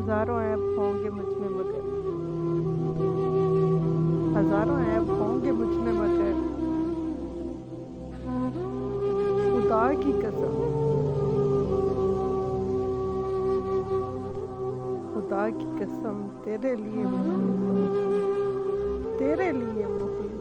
हजारों ऐप होंगे मुझ में मगर, हजारों ऐप होंगे मुझ में मगर, खुदा की कसम, खुदा की कसम तेरे लिए मुखलिस हूँ, तेरे लिए मुखलिस